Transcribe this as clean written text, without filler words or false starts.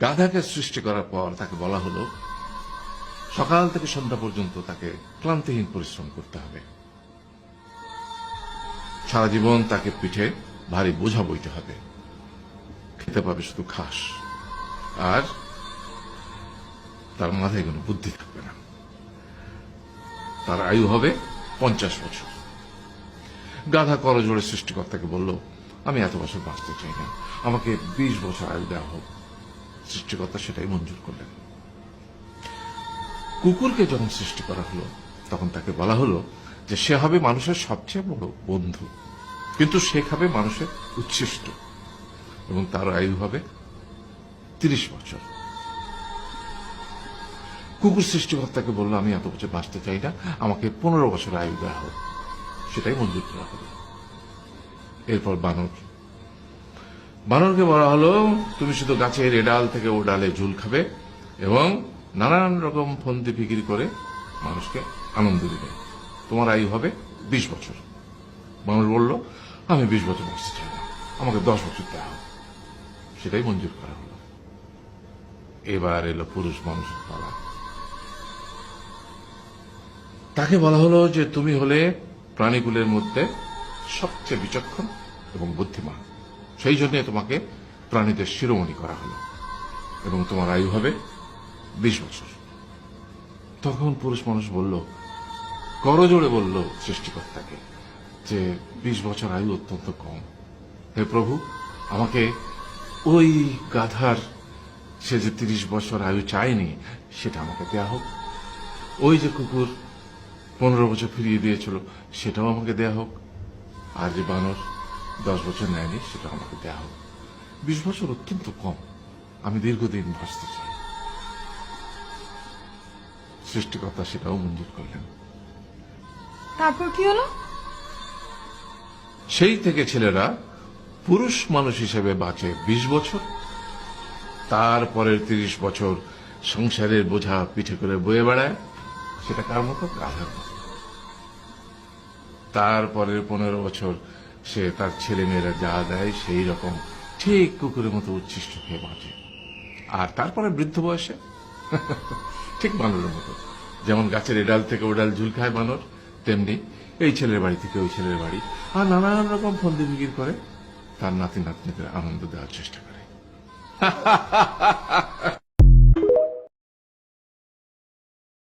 গাধাকে সৃষ্টি করার পর তাকে বলা হলো সকাল থেকে সন্ধ্যা পর্যন্ত তাকে ক্লান্তিহীন পরিশ্রম করতে হবে, সারা জীবন তাকে পিঠে ভারী বোঝা বইতে হবে, খেতে পাবে শুধু ঘাস, আর তার মাথায় কোনো বুদ্ধি থাকবে না। তার আয়ু হবে 50 বছর। গাধা করজোড়ে সৃষ্টিকর্তাকে বলল, আমি এত বছর বাঁচতে চাই না, আমাকে 20 বছর আয়ু দেওয়া হোক। সৃষ্টিকর্তা সেটাই মঞ্জুর করলেন। কুকুরকে যখন সৃষ্টি করা হলো তখন তাকে বলা হলো যে সে হবে মানুষের সবচেয়ে বড় বন্ধু, কিন্তু সে খাবে মানুষের উচ্ছিষ্ট, এবং তার আয়ু হবে 30 বছর। কুকুর সৃষ্টিকর্তাকে বলল, আমি এত বছর বাঁচতে চাই না, আমাকে 15 বছর আয়ু দেওয়া হোক। সেটাই মঞ্জুর করা হলো। এরপর বানরকে বলা হলো, তুমি শুধু গাছের এ ডাল থেকে ও ডালে ঝুল খাবে এবং নানান রকম ফন্দি বিক্রি করে মানুষকে আনন্দ দিবে, তোমার আয়ু হবে 20 বছর। মানুষ বলল, আমি 20 বছর বাঁচতে চাই না, আমাকে 10 বছর দেওয়া হোক। সেটাই মঞ্জুর করা হলো। এবার এলো পুরুষ মানুষের পালা। তাকে বলা হলো যে তুমি হলে প্রাণীকুলের মধ্যে সবচেয়ে বিচক্ষণ এবং বুদ্ধিমান, সেই জন্য তোমাকে প্রাণীদের শিরোমণি করা হলো এবং তোমার আয়ু হবে 20 বছর। তখন পুরুষ মানুষ বলল, করজোড়ে বলল সৃষ্টিকর্তাকে যে 20 বছর আয়ু অত্যন্ত কম, হে প্রভু, আমাকে ওই গাধার সে যে 30 বছর আয়ু চায়নি সেটা আমাকে দেয়া হোক, ওই যে কুকুর 15 বছর ফিরিয়ে দিয়েছিল সেটাও আমাকে দেয়া হোক, আর যে বানর 10 বছর নেয়নি সেটাও আমাকে দেয়া হোক। 20 বছর অত্যন্ত কম, আমি দীর্ঘদিন বাঁচতে চাই। সৃষ্টিকর্তা সেটাও মঞ্জুর করলেন। তারপর কি হলো? সেই থেকে ছেলেরা পুরুষ মানুষ হিসেবে বাঁচে 20 বছর, তারপরের 30 বছর সংসারের বোঝা পিঠে করে বয়ে বেড়ায়, সেটা কার মতো? গাধার মতো। তারপরের 15 বছর সে তার ছেলে মেয়েরা যা দেয় সেই রকম ঠিক কুকুরের মতো উচ্ছিষ্ট খেয়ে বাঁচে। আর তারপরে বৃদ্ধ বয়সে ঠিক বানরের মতো, যেমন গাছের এডাল থেকে ওডাল ঝুল খায় বানর, তেমনি এই ছেলের বাড়ি থেকে ওই ছেলের বাড়ি, আর নানান রকম ফন্দি বিক্রি করে তার নাতি নাতনিদের আনন্দ দেওয়ার চেষ্টা করে।